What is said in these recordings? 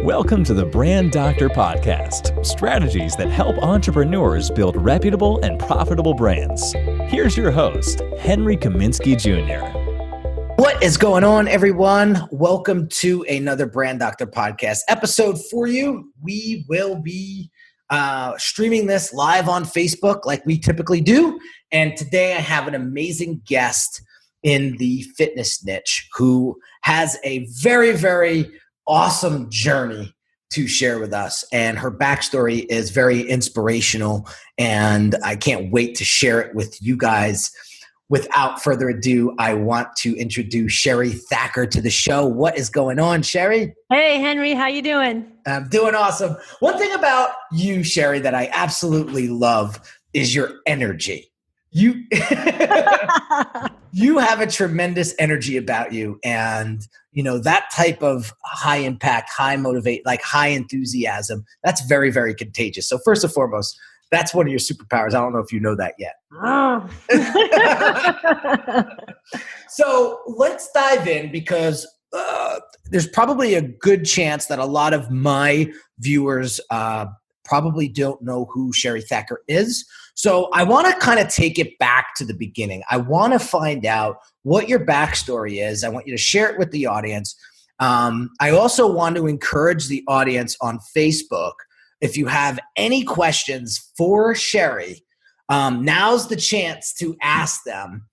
Welcome to the Brand Doctor Podcast, strategies that help entrepreneurs build reputable and profitable brands. Here's your host, Henry Kaminski Jr. What is going on, everyone? Welcome to another Brand Doctor Podcast episode for you. We will be streaming this live on Facebook like we typically do. And today I have an amazing guest in the fitness niche who has a very, very awesome journey to share with us. And her backstory is very inspirational. And I can't wait to share it with you guys. Without further ado, I want to introduce Sherry Thacker to the show. What is going on, Sherry? Hey, Henry. How you doing? I'm doing awesome. One thing about you, Sherry, that I absolutely love is your energy. You you have a tremendous energy about you. And, you know, that type of high impact, high motivate, like high enthusiasm, that's very, very contagious. So first and foremost, that's one of your superpowers. I don't know if you know that yet. Oh. So let's dive in because there's probably a good chance that a lot of my viewers probably don't know who Sherry Thacker is. So I want to kind of take it back to the beginning. I want to find out what your backstory is. I want you to share it with the audience. I also want to encourage the audience on Facebook. If you have any questions for Sherry, now's the chance to ask them.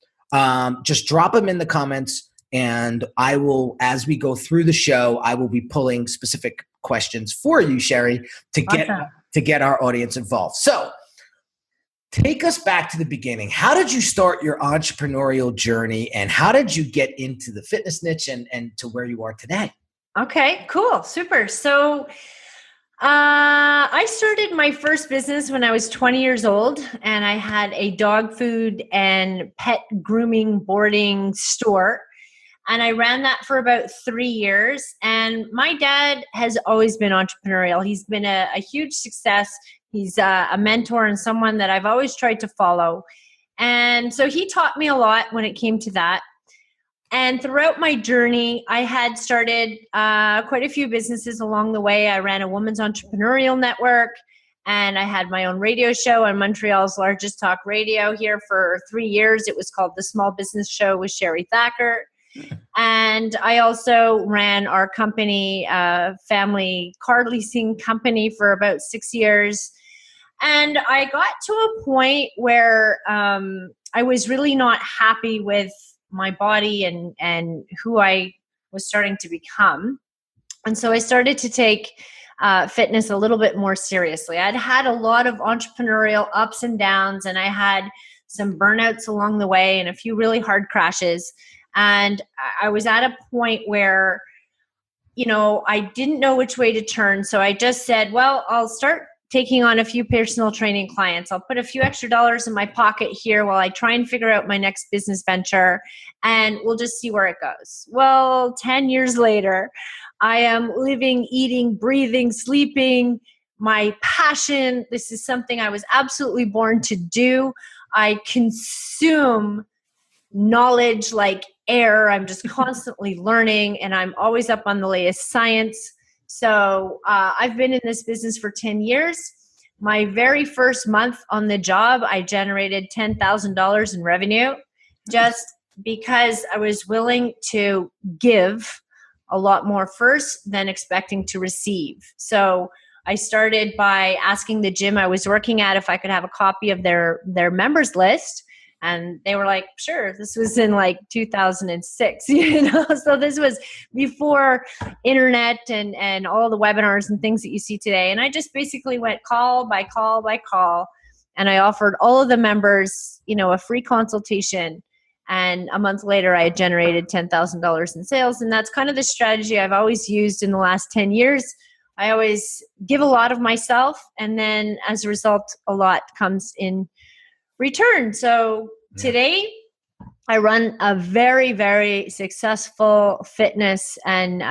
Just drop them in the comments, and I will, as we go through the show, I will be pulling specific questions for you, Sherry, to get our audience involved. So take us back to the beginning. How did you start your entrepreneurial journey, and how did you get into the fitness niche and to where you are today? Okay, cool. Super. So I started my first business when I was 20 years old, and I had a dog food and pet grooming boarding store. And I ran that for about 3 years. And my dad has always been entrepreneurial. He's been a huge success. He's a mentor and someone that I've always tried to follow. And so he taught me a lot when it came to that. And throughout my journey, I had started quite a few businesses along the way. I ran a women's entrepreneurial network, and I had my own radio show on Montreal's largest talk radio here for 3 years. It was called The Small Business Show with Sherry Thacker. And I also ran our company, family car leasing company, for about 6 years. And I got to a point where I was really not happy with my body and who I was starting to become. And so I started to take fitness a little bit more seriously. I'd had a lot of entrepreneurial ups and downs, and I had some burnouts along the way and a few really hard crashes. And I was at a point where, you know, I didn't know which way to turn. So I just said, well, I'll start taking on a few personal training clients. I'll put a few extra dollars in my pocket here while I try and figure out my next business venture, and we'll just see where it goes. Well, 10 years later, I am living, eating, breathing, sleeping, my passion. This is something I was absolutely born to do. I consume knowledge like air. I'm just constantly learning, and I'm always up on the latest science. So I've been in this business for 10 years. My very first month on the job, I generated $10,000 in revenue just because I was willing to give a lot more first than expecting to receive. So I started by asking the gym I was working at if I could have a copy of their members list. And they were like, sure. This was in like 2006, you know, so this was before internet and all the webinars and things that you see today. And I just basically went call by call by call. And I offered all of the members, you know, a free consultation. And a month later, I had generated $10,000 in sales. And that's kind of the strategy I've always used in the last 10 years. I always give a lot of myself. And then as a result, a lot comes in return. So today I run a very, very successful fitness and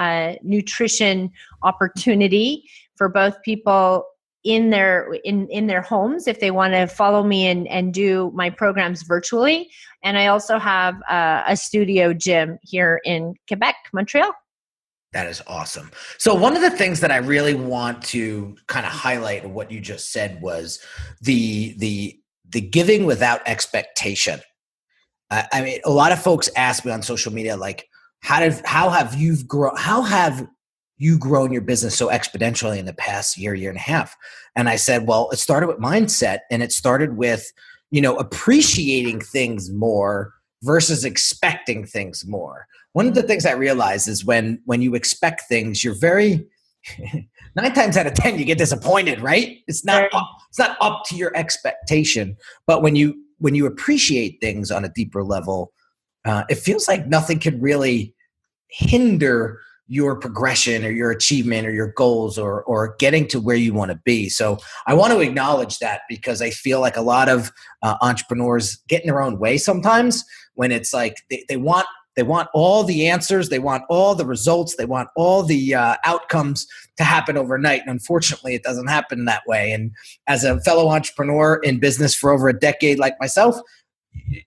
nutrition opportunity for both people in their homes if they want to follow me and do my programs virtually. And I also have a studio gym here in Quebec, Montreal. That is awesome. So one of the things that I really want to kind of highlight of what you just said was the giving without expectation. I mean, a lot of folks ask me on social media, like, how have you grown your business so exponentially in the past year and a half? And I said, well, it started with mindset, and it started with, appreciating things more versus expecting things more. One of the things I realize is when you expect things, you're very 9 times out of 10 you get disappointed, right? It's not up to your expectation. But when you appreciate things on a deeper level, it feels like nothing can really hinder your progression or your achievement or your goals or getting to where you want to be. So I want to acknowledge that, because I feel like a lot of entrepreneurs get in their own way sometimes, when it's like they want all the answers, they want all the results, they want all the outcomes to happen overnight. And unfortunately, it doesn't happen that way. And as a fellow entrepreneur in business for over a decade like myself,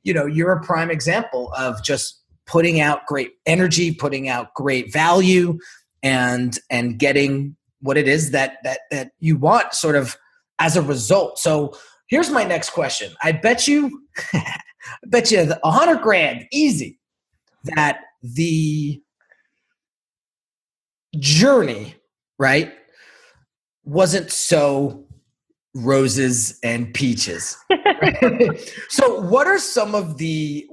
you're a prime example of just putting out great energy, putting out great value, and getting what it is that you want sort of as a result. So here's my next question. I bet you $100,000 easy that the journey, right, wasn't so roses and peaches. Right? So what are some of the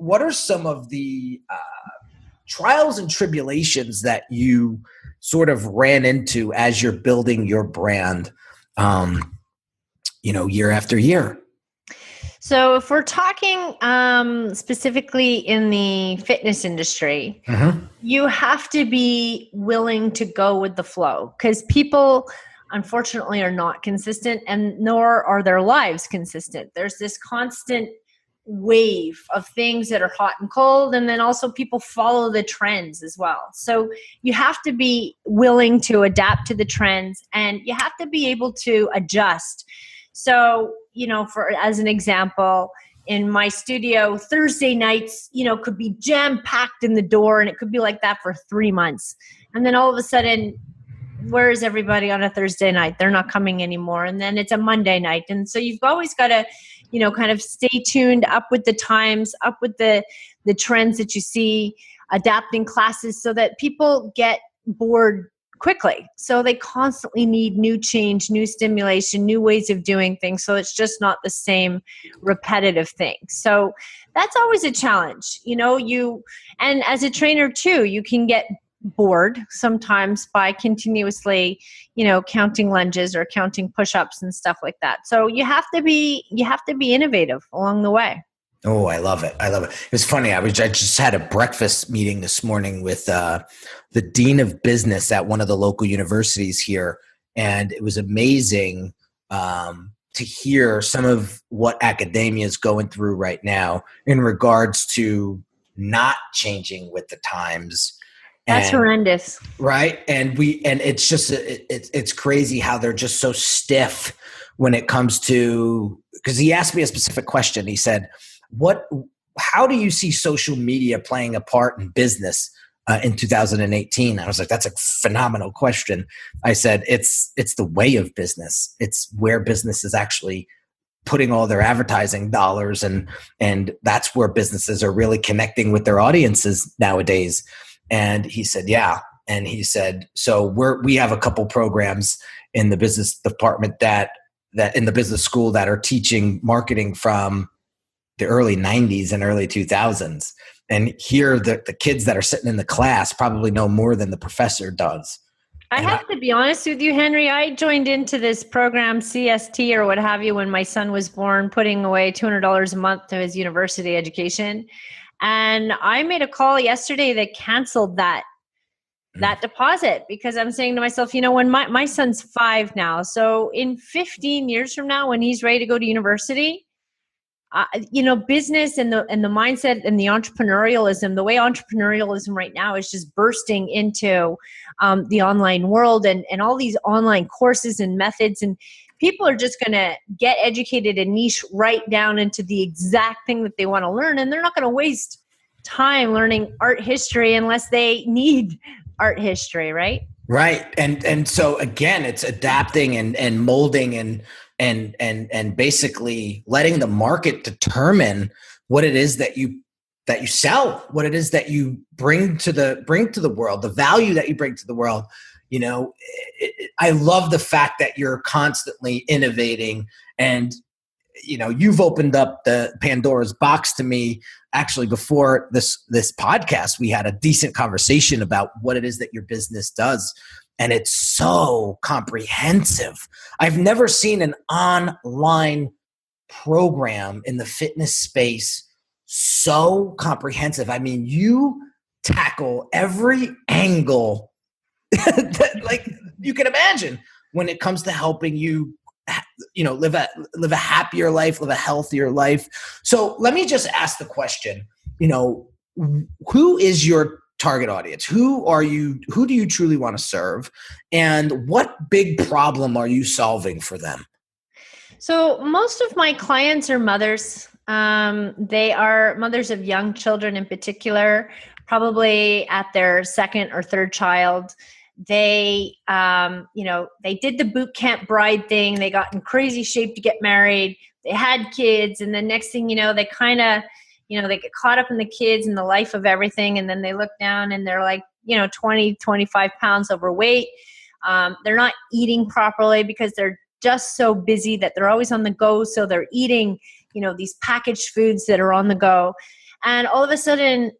trials and tribulations that you sort of ran into as you're building your brand, year after year? So if we're talking specifically in the fitness industry, you have to be willing to go with the flow, because people unfortunately are not consistent, and nor are their lives consistent. There's this constant wave of things that are hot and cold, and then also people follow the trends as well. So you have to be willing to adapt to the trends, and you have to be able to adjust. So, as an example, in my studio, Thursday nights, could be jam-packed in the door, and it could be like that for 3 months. And then all of a sudden, where is everybody on a Thursday night? They're not coming anymore. And then it's a Monday night. And so you've always got to, kind of stay tuned, up with the times, up with the trends that you see, adapting classes so that people get bored quickly. So they constantly need new change, new stimulation, new ways of doing things. So it's just not the same repetitive thing. So that's always a challenge, and as a trainer too, you can get bored sometimes by continuously, counting lunges or counting push-ups and stuff like that. So you have to be innovative along the way. Oh, I love it. It's funny. I just had a breakfast meeting this morning with the dean of business at one of the local universities here. And it was amazing to hear some of what academia is going through right now in regards to not changing with the times. That's horrendous. Right. And it's just, it's crazy how they're just so stiff when it comes to, because he asked me a specific question. He said, how do you see social media playing a part in business in 2018? I was like, that's a phenomenal question. I said, it's the way of business. It's where business is actually putting all their advertising dollars, and that's where businesses are really connecting with their audiences nowadays. And he said, yeah. And he said, so we have a couple programs in the business department that in the business school that are teaching marketing from the early 90s and early 2000s. And here the kids that are sitting in the class probably know more than the professor does. I have to be honest with you, Henry. I joined into this program, CST or what have you, when my son was born, putting away $200 a month to his university education. And I made a call yesterday that canceled that deposit, because I'm saying to myself, when my son's 5 now, so in 15 years from now, when he's ready to go to university, business and the mindset and the entrepreneurialism, the way entrepreneurialism right now is just bursting into the online world and all these online courses and methods, and people are just going to get educated and niche right down into the exact thing that they want to learn, and they're not going to waste time learning art history unless they need art history, right? Right. And so again, it's adapting and molding and basically letting the market determine what it is that you sell, what it is that you bring to the world, the value that you bring to the world. You know, I love the fact that you're constantly innovating, and you know, you've opened up the Pandora's box to me. Actually, before this podcast, we had a decent conversation about what it is that your business does, and it's so comprehensive. I've never seen an online program in the fitness space so comprehensive. I mean, you tackle every angle that, like, you can imagine when it comes to helping you, you know, live a happier life, live a healthier life. So let me just ask the question, you know, who is your target audience? Who do you truly want to serve? And what big problem are you solving for them? So most of my clients are mothers. They are mothers of young children in particular, probably at their second or third child. They, they did the boot camp bride thing. They got in crazy shape to get married. They had kids. And then next thing you know, they kind of, they get caught up in the kids and the life of everything. And then they look down and they're like, 20, 25 pounds overweight. They're not eating properly because they're just so busy that they're always on the go. So they're eating, these packaged foods that are on the go. And all of a sudden,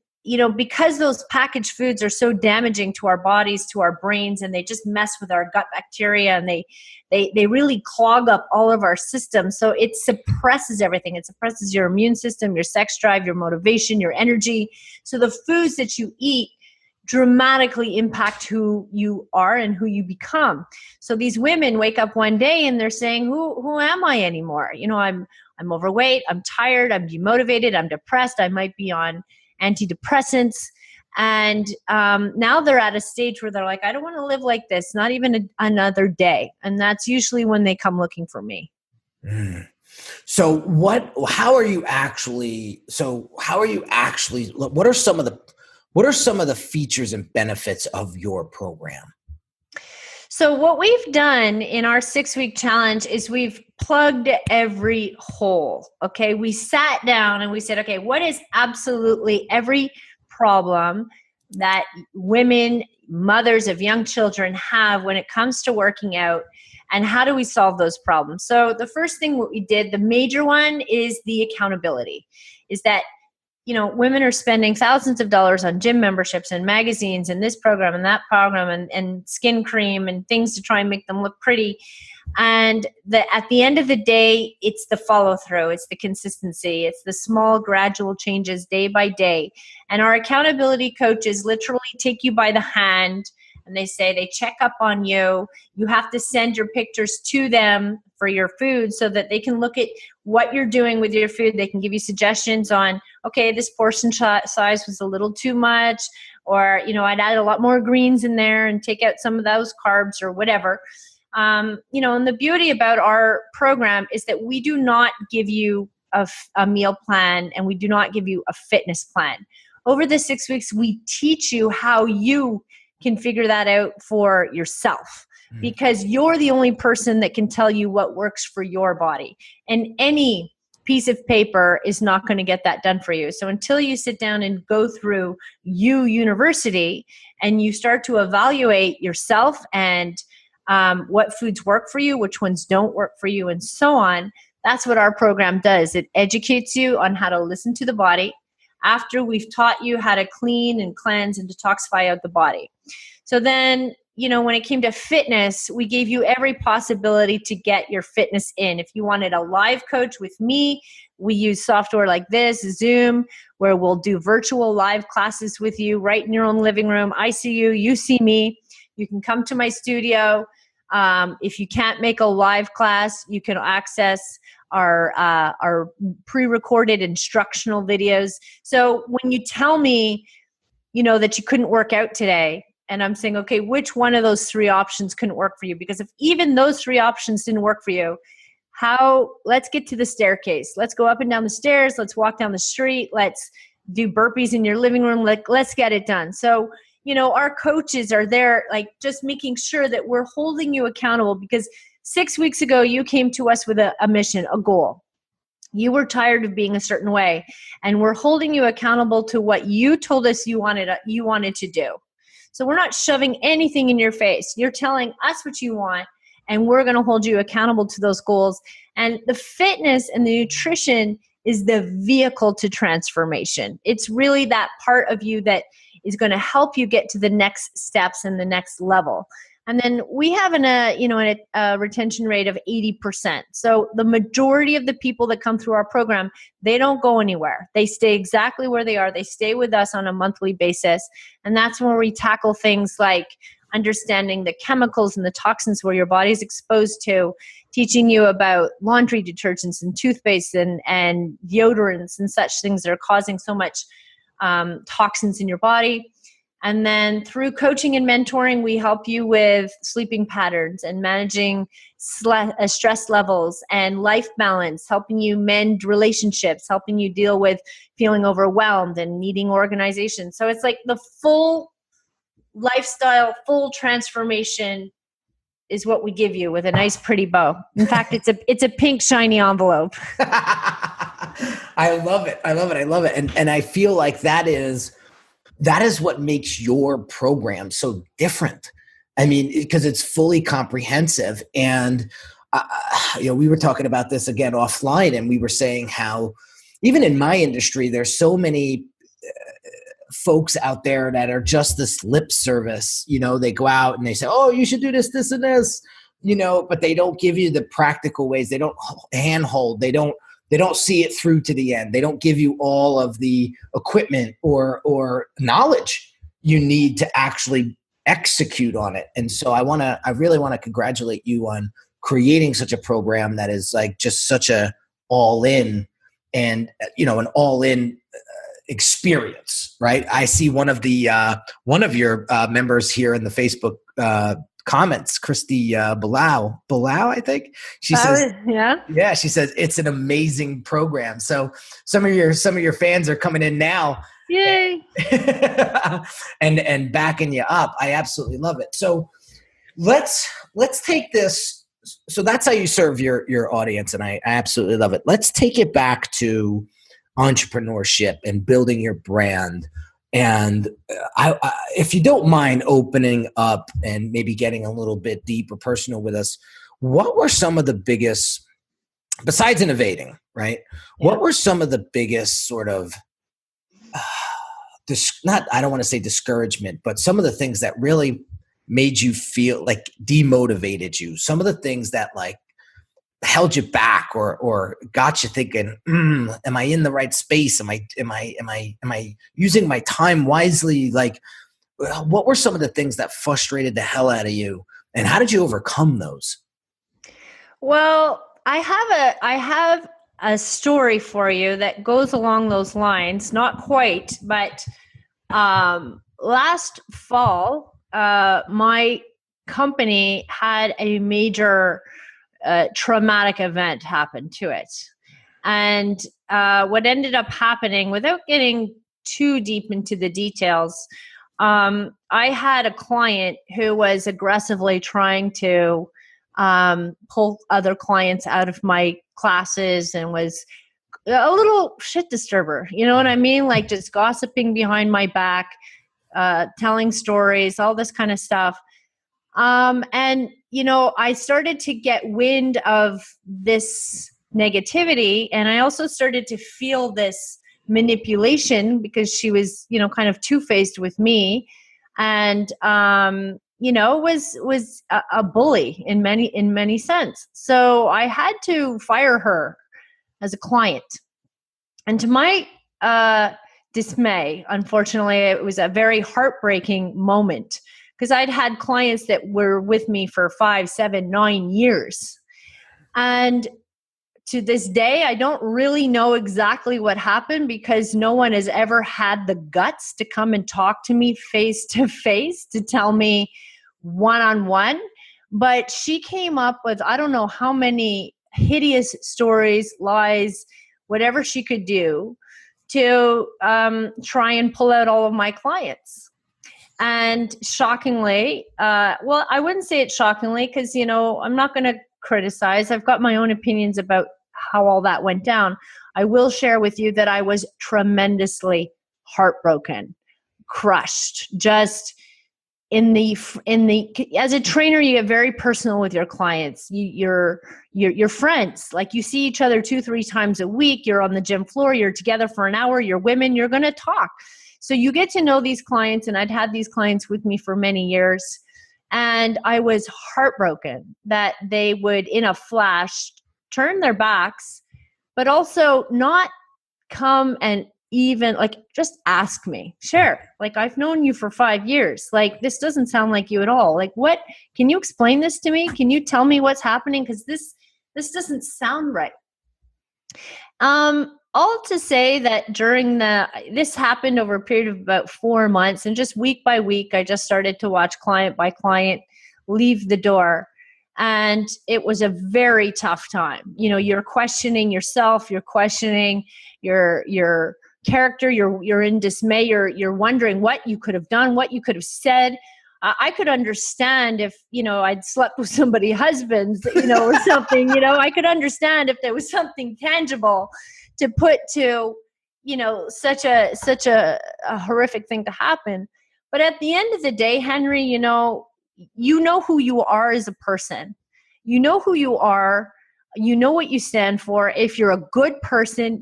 because those packaged foods are so damaging to our bodies, to our brains, and they just mess with our gut bacteria, and they really clog up all of our systems. So it suppresses everything. It suppresses your immune system, your sex drive, your motivation, your energy. So the foods that you eat dramatically impact who you are and who you become. So these women wake up one day and they're saying, who am I anymore? I'm overweight, I'm tired, I'm demotivated, I'm depressed, I might be on antidepressants. And now they're at a stage where they're like, I don't want to live like this, not even another day. And that's usually when they come looking for me. So what are you actually, what are some of the features and benefits of your program? So what we've done in our 6-week challenge is we've plugged every hole. Okay. We sat down and we said, okay, what is absolutely every problem that women, mothers of young children have when it comes to working out, and how do we solve those problems? So the first thing what we did, the major one, is the accountability. Is that women are spending thousands of dollars on gym memberships and magazines and this program and that program and skin cream and things to try and make them look pretty. And at the end of the day, it's the follow through, it's the consistency, it's the small gradual changes day by day. And our accountability coaches literally take you by the hand, and they check up on you. You have to send your pictures to them for your food so that they can look at what you're doing with your food. They can give you suggestions on, okay, this portion size was a little too much, or, I'd add a lot more greens in there and take out some of those carbs or whatever. And the beauty about our program is that we do not give you a meal plan, and we do not give you a fitness plan. Over the 6 weeks, we teach you how you can figure that out for yourself, because you're the only person that can tell you what works for your body. And any piece of paper is not going to get that done for you. So until you sit down and go through university and you start to evaluate yourself and what foods work for you, which ones don't work for you, and so on, that's what our program does. It educates you on how to listen to the body after we've taught you how to clean and cleanse and detoxify out the body. So then, when it came to fitness, we gave you every possibility to get your fitness in. If you wanted a live coach with me, we use software like this, Zoom, where we'll do virtual live classes with you right in your own living room. I see you, you see me. You can come to my studio. If you can't make a live class, you can access our pre-recorded instructional videos. So when you tell me, that you couldn't work out today, and I'm saying, okay, which one of those 3 options couldn't work for you? Because if even those 3 options didn't work for you, let's get to the staircase. Let's go up and down the stairs. Let's walk down the street. Let's do burpees in your living room. Let's get it done. So, our coaches are there, like just making sure that we're holding you accountable, because 6 weeks ago, you came to us with a mission, a goal. You were tired of being a certain way, and we're holding you accountable to what you told us you wanted to do. So we're not shoving anything in your face. You're telling us what you want, and we're going to hold you accountable to those goals. And the fitness and the nutrition is the vehicle to transformation. It's really that part of you that is going to help you get to the next steps and the next level. And then we have a retention rate of 80%. So the majority of the people that come through our program, they don't go anywhere. They stay exactly where they are. They stay with us on a monthly basis. And that's where we tackle things like understanding the chemicals and the toxins where your body's exposed to, teaching you about laundry detergents and toothpaste and deodorants and such things that are causing so much toxins in your body. And then through coaching and mentoring, we help you with sleeping patterns and managing stress levels and life balance, helping you mend relationships, helping you deal with feeling overwhelmed and needing organization. So it's like the full lifestyle, full transformation is what we give you with a nice, pretty bow. In fact, it's a pink, shiny envelope. I love it. I love it. I love it. And I feel like that is what makes your program so different. I mean, because it's fully comprehensive. And, we were talking about this again offline, and we were saying how even in my industry, there's so many folks out there that are just this lip service. They go out and they say, oh, you should do this, this, and this, but they don't give you the practical ways. They don't handhold. They don't see it through to the end. They don't give you all of the equipment or knowledge you need to actually execute on it. And so I really want to congratulate you on creating such a program that is like just such a all in and, an all in experience, right? I see one of your members here in the Facebook comments, Christy Bilal, I think she says, yeah, she says it's an amazing program. So some of your fans are coming in now, yay, and backing you up. I absolutely love it. So let's take this. So that's how you serve your audience, and I absolutely love it. Let's take it back to entrepreneurship and building your brand. And I, if you don't mind opening up and maybe getting a little bit deeper personal with us, what were some of the biggest, besides innovating, right? Yeah. What were some of the biggest sort of, I don't want to say discouragement, but some of the things that really made you feel like demotivated you? Some of the things that like held you back or got you thinking, am I in the right space? Am I using my time wisely? Like, what were some of the things that frustrated the hell out of you, and how did you overcome those? Well, I have a story for you that goes along those lines. Not quite, but last fall, my company had a major traumatic event happened to it. And what ended up happening, without getting too deep into the details, I had a client who was aggressively trying to pull other clients out of my classes and was a little shit disturber. You know what I mean? Like just gossiping behind my back, telling stories, all this kind of stuff. And, I started to get wind of this negativity, and I also started to feel this manipulation because she was, kind of two-faced with me, and, was a bully in many sense. So I had to fire her as a client. And to my dismay, unfortunately, it was a very heartbreaking moment, because I'd had clients that were with me for 5, 7, 9 years. And to this day, I don't really know exactly what happened, because no one has ever had the guts to come and talk to me face to face, to tell me one-on-one. But she came up with, I don't know how many hideous stories, lies, whatever she could do to try and pull out all of my clients. And shockingly, well, I wouldn't say it shockingly because, I'm not going to criticize. I've got my own opinions about how all that went down. I will share with you that I was tremendously heartbroken, crushed, just as a trainer, you get very personal with your clients. Your friends, like you see each other 2-3 times a week. You're on the gym floor. You're together for an hour. You're women. You're going to talk. So you get to know these clients, and I'd had these clients with me for many years. And I was heartbroken that they would, in a flash, turn their backs, but also not come and even just ask me, Cher, I've known you for 5 years. This doesn't sound like you at all. What, can you explain this to me? Can you tell me what's happening? Because this doesn't sound right. All to say that this happened over a period of about 4 months, and just week by week, I just started to watch client by client leave the door. And it was a very tough time. You're questioning yourself, you're questioning your character, you're in dismay, you're wondering what you could have done, what you could have said. I could understand if, I'd slept with somebody's husband, or something, I could understand if there was something tangible to put to, such a horrific thing to happen. But at the end of the day, Henry, you know who you are as a person. You know who you are. You know what you stand for. If you're a good person,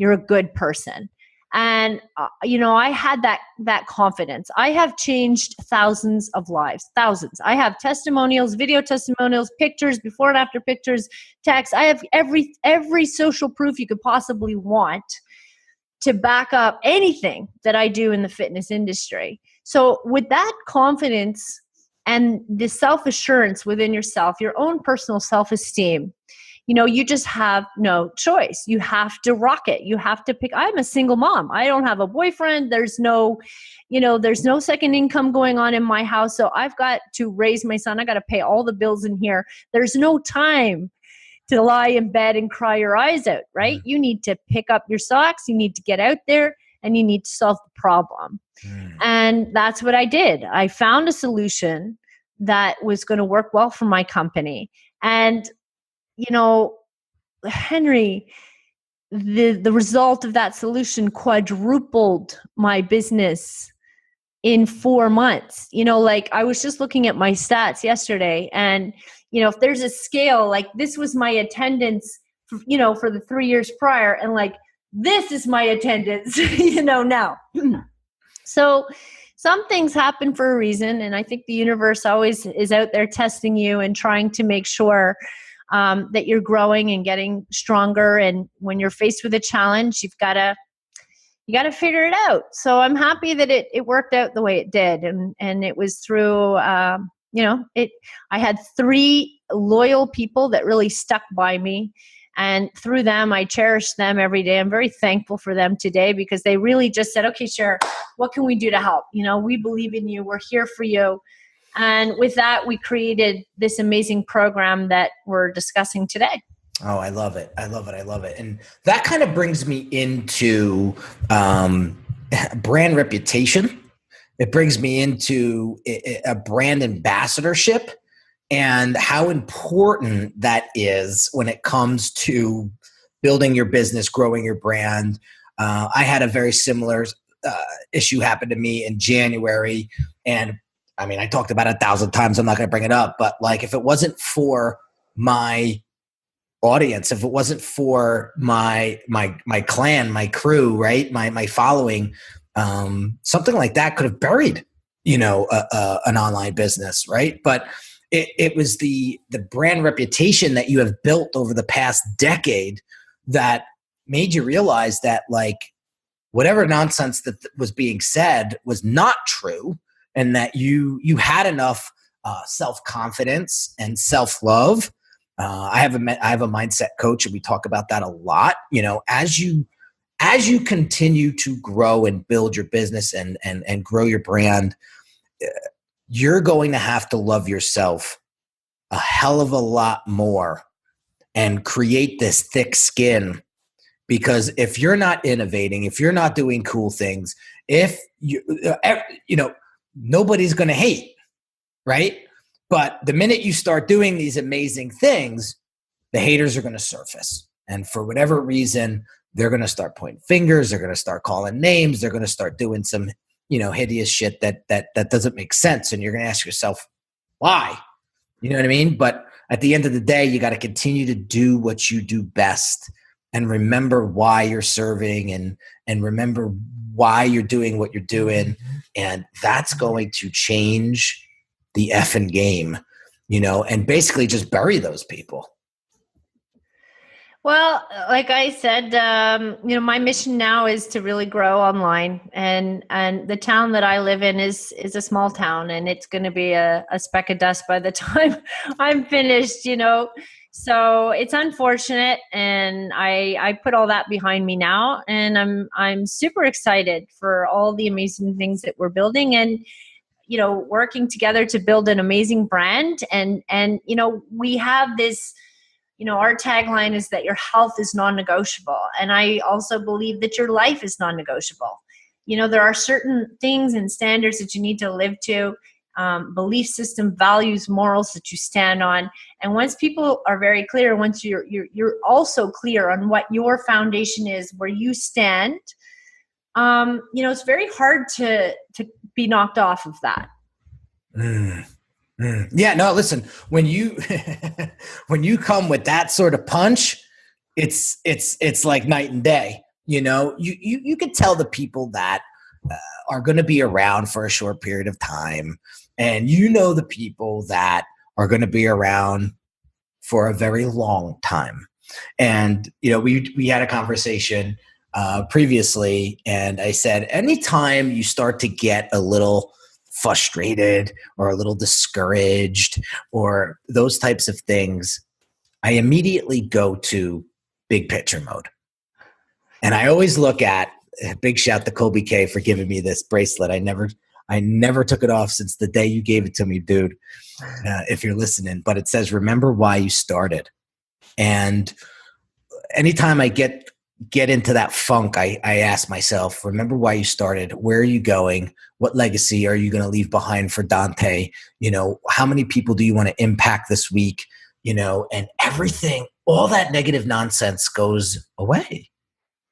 you're a good person. And, I had that confidence. I have changed thousands of lives, thousands. I have testimonials, video testimonials, pictures, before and after pictures, texts. I have every social proof you could possibly want to back up anything that I do in the fitness industry. So with that confidence and the self-assurance within yourself, your own personal self-esteem, you just have no choice. You have to rock it. You have to pick. I'm a single mom. I don't have a boyfriend. There's no second income going on in my house. So I've got to raise my son. I got to pay all the bills in here. There's no time to lie in bed and cry your eyes out, right? You need to pick up your socks. You need to get out there and you need to solve the problem. And that's what I did. I found a solution that was going to work well for my company. And Henry, the result of that solution quadrupled my business in 4 months. I was just looking at my stats yesterday, and, if there's a scale, this was my attendance, for the 3 years prior, and this is my attendance, now. So some things happen for a reason, and I think the universe always is out there testing you and trying to make sure that you're growing and getting stronger. And when you're faced with a challenge, you got to figure it out. So I'm happy that it worked out the way it did. And it was through, I had 3 loyal people that really stuck by me. And through them, I cherish them every day. I'm very thankful for them today because they really just said, okay, Cher, what can we do to help? We believe in you. We're here for you. And with that, we created this amazing program that we're discussing today. Oh, I love it. I love it. I love it. And that kind of brings me into brand reputation. It brings me into a brand ambassadorship and how important that is when it comes to building your business, growing your brand. I had a very similar issue happen to me in January. And I mean, I talked about it 1,000 times. I'm not going to bring it up. But if it wasn't for my audience, if it wasn't for my clan, my crew, right, my following, something like that could have buried, an online business, right? But it was the brand reputation that you have built over the past decade that made you realize that whatever nonsense that was being said was not true, and that you had enough self-confidence and self-love. I have a mindset coach, and we talk about that a lot. As you continue to grow and build your business and grow your brand, you're going to have to love yourself a hell of a lot more and create this thick skin. Because if you're not innovating, if you're not doing cool things, if nobody's going to hate, right? But the minute you start doing these amazing things, the haters are going to surface. And for whatever reason, they're going to start pointing fingers. They're going to start calling names. They're going to start doing some, hideous shit that doesn't make sense. And you're going to ask yourself, why? You know what I mean? But at the end of the day, you got to continue to do what you do best and remember why you're serving and remember why you're doing what you're doing. And that's going to change the effing game, and basically just bury those people. Well, like I said, my mission now is to really grow online, and the town that I live in is a small town, and it's going to be a speck of dust by the time I'm finished, So it's unfortunate, and I put all that behind me now, and I'm super excited for all the amazing things that we're building, and working together to build an amazing brand, and we have this. Our tagline is that your health is non-negotiable. And I also believe that your life is non-negotiable. There are certain things and standards that you need to live to, belief system, values, morals that you stand on. And once people are very clear, once you're also clear on what your foundation is, where you stand, it's very hard to be knocked off of that. Yeah, no, listen, when you come with that sort of punch, it's like night and day. You can tell the people that are going to be around for a short period of time, and the people that are going to be around for a very long time. And we had a conversation previously, and I said, anytime you start to get a little frustrated or a little discouraged or those types of things, I immediately go to big picture mode. And I always look at, big shout to Kobe K for giving me this bracelet. I never took it off since the day you gave it to me, dude, if you're listening. But it says, remember why you started. And anytime I get into that funk, I ask myself, remember why you started. Where are you going? What legacy are you going to leave behind for Dante? How many people do you want to impact this week? And everything, all that negative nonsense goes away.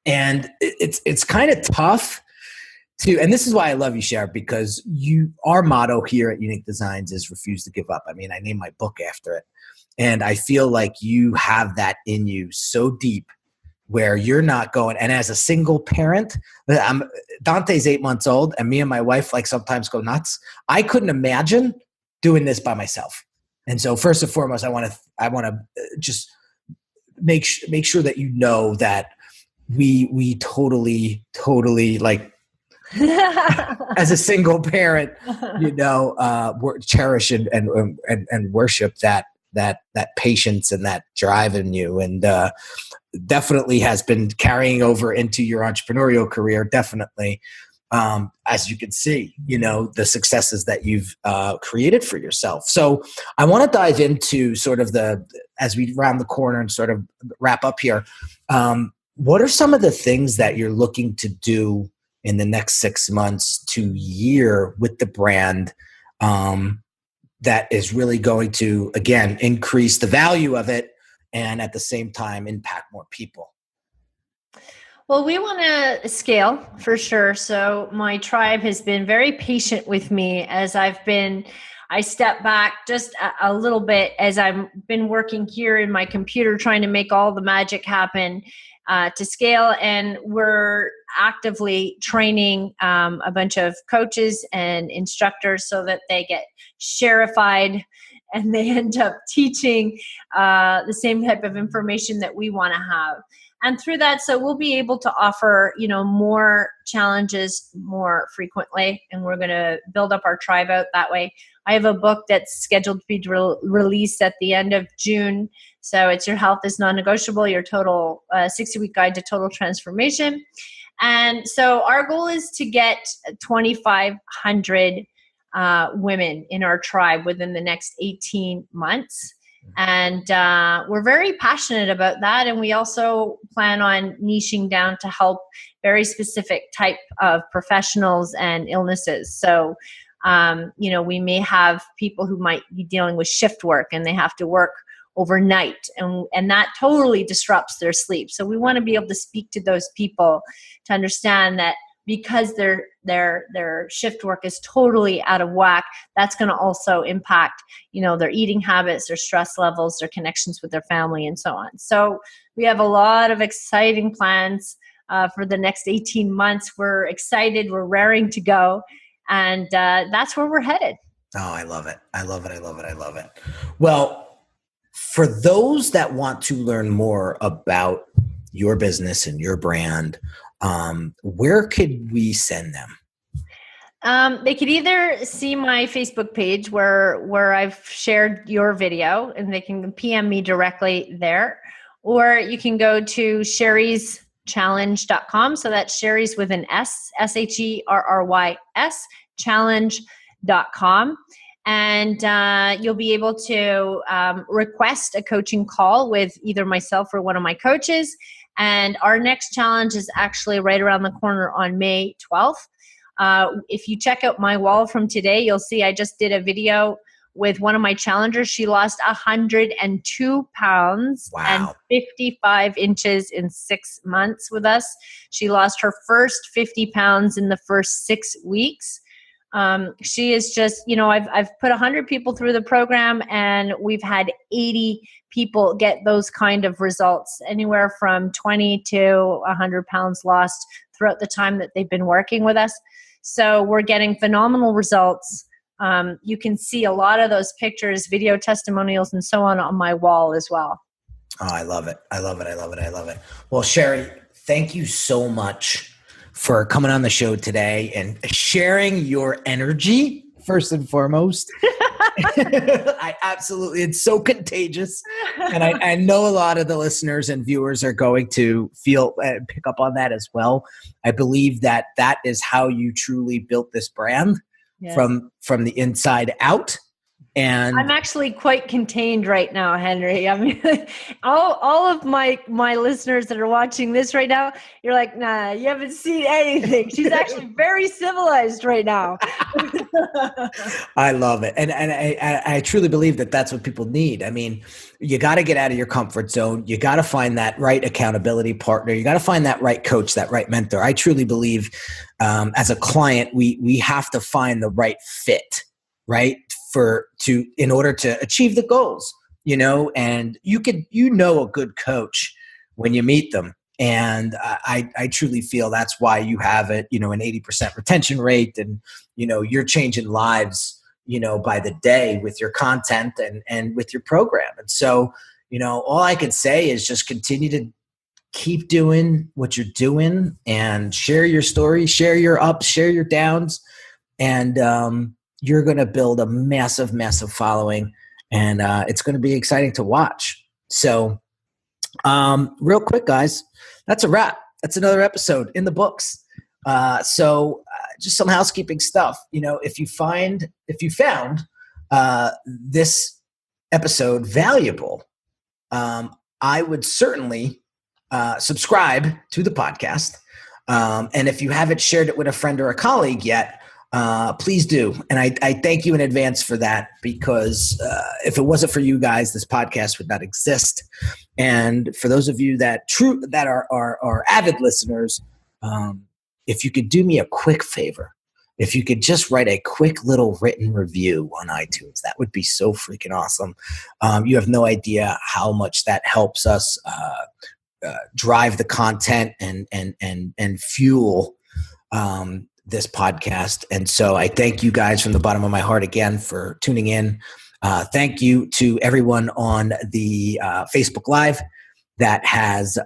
And it's kind of tough to, and this is why I love you, Sher, because our motto here at Unique Designz is refuse to give up. I mean, I named my book after it. And I feel like you have that in you so deep, where you're not going. And as a single parent, Dante's 8 months old, and me and my wife sometimes go nuts. I couldn't imagine doing this by myself. And so first and foremost, I want to just make sure that that we totally as a single parent, cherish and worship that patience and that drive in you, and definitely has been carrying over into your entrepreneurial career. Definitely, as you can see, the successes that you've created for yourself. So I want to dive into sort of as we round the corner and sort of wrap up here. What are some of the things that you're looking to do in the next 6 months to year with the brand, that is really going to, again, increase the value of it and at the same time impact more people? Well, we want to scale for sure. So my tribe has been very patient with me as I step back just a little bit as I've been working here in my computer, trying to make all the magic happen to scale. And we're actively training a bunch of coaches and instructors so that they get sherified and they end up teaching the same type of information that we want to have. And through that, so we'll be able to offer, more challenges more frequently, and we're going to build up our tribe out that way. I have a book that's scheduled to be released at the end of June. So it's Your Health is Non-Negotiable, your total 60-week guide to total transformation. And so our goal is to get 2,500 women in our tribe within the next 18 months. And we're very passionate about that. And we also plan on niching down to help very specific type of professionals and illnesses. So, we may have people who might be dealing with shift work and they have to work overnight, and that totally disrupts their sleep. So we want to be able to speak to those people to understand that because their shift work is totally out of whack, that's going to also impact, their eating habits, their stress levels, their connections with their family, and so on. So we have a lot of exciting plans for the next 18 months. We're excited. We're raring to go. And that's where we're headed. Oh, I love it. I love it. I love it. I love it. Well, for those that want to learn more about your business and your brand, where could we send them? They could either see my Facebook page where I've shared your video, and they can PM me directly there, or you can go to sherryschallenge.com. So that's Sherry's with an S, SHERRYS, challenge.com. And you'll be able to request a coaching call with either myself or one of my coaches. And our next challenge is actually right around the corner on May 12th. If you check out my wall from today, you'll see I just did a video with one of my challengers. She lost 102 pounds and 55 inches in 6 months with us. She lost her first 50 pounds in the first 6 weeks. She is just, I've put 100 people through the program, and we've had 80 people get those kind of results, anywhere from 20 to 100 pounds lost throughout the time that they've been working with us. So we're getting phenomenal results. You can see a lot of those pictures, video testimonials, and so on my wall as well. Oh, I love it. I love it. I love it. I love it. Well, Sherry, thank you so much for coming on the show today and sharing your energy, first and foremost. It's so contagious. And I know a lot of the listeners and viewers are going to pick up on that as well. I believe that is how you truly built this brand. Yes. From the inside out. And I'm actually quite contained right now, Henry. I mean, all of my listeners that are watching this right now, you're like, nah, you haven't seen anything. She's actually very civilized right now. I love it. And I truly believe that that's what people need. I mean, you got to get out of your comfort zone. You got to find that right accountability partner. You got to find that right coach, that right mentor. I truly believe as a client, we have to find the right fit, right? In order to achieve the goals, and you a good coach when you meet them. And I truly feel that's why you have it, an 80% retention rate, and, you're changing lives, by the day with your content and with your program. And so, all I can say is just continue to keep doing what you're doing and share your story, share your ups, share your downs. And, you're going to build a massive, massive following, and it's going to be exciting to watch. So real quick, guys, that's a wrap. That's another episode in the books. So just some housekeeping stuff. If you found this episode valuable, I would certainly subscribe to the podcast. And if you haven't shared it with a friend or a colleague yet, please do. And I thank you in advance for that, because if it wasn't for you guys, this podcast would not exist. And for those of you that are avid listeners, if you could do me a quick favor, if you could just write a quick little written review on iTunes, that would be so freaking awesome. You have no idea how much that helps us drive the content and fuel this podcast. And so I thank you guys from the bottom of my heart again for tuning in. Thank you to everyone on the Facebook Live that has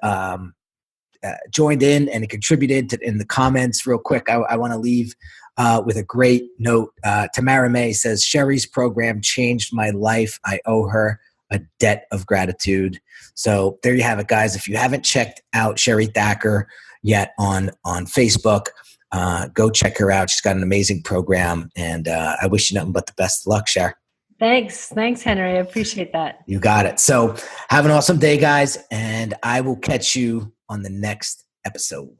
joined in and contributed in the comments. Real quick, I want to leave with a great note. Tamara May says, Sherry's program changed my life. I owe her a debt of gratitude. So there you have it, guys. If you haven't checked out Sherry Thacker yet on Facebook, go check her out. She's got an amazing program, and I wish you nothing but the best of luck, Sher. Thanks, Henry. I appreciate that. You got it. So have an awesome day, guys, and I will catch you on the next episode.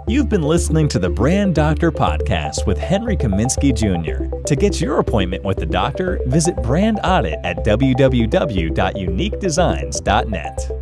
You've been listening to the Brand Doctor Podcast with Henry Kaminski Jr. To get your appointment with the doctor, visit Brand Audit at www.uniquedesignz.net.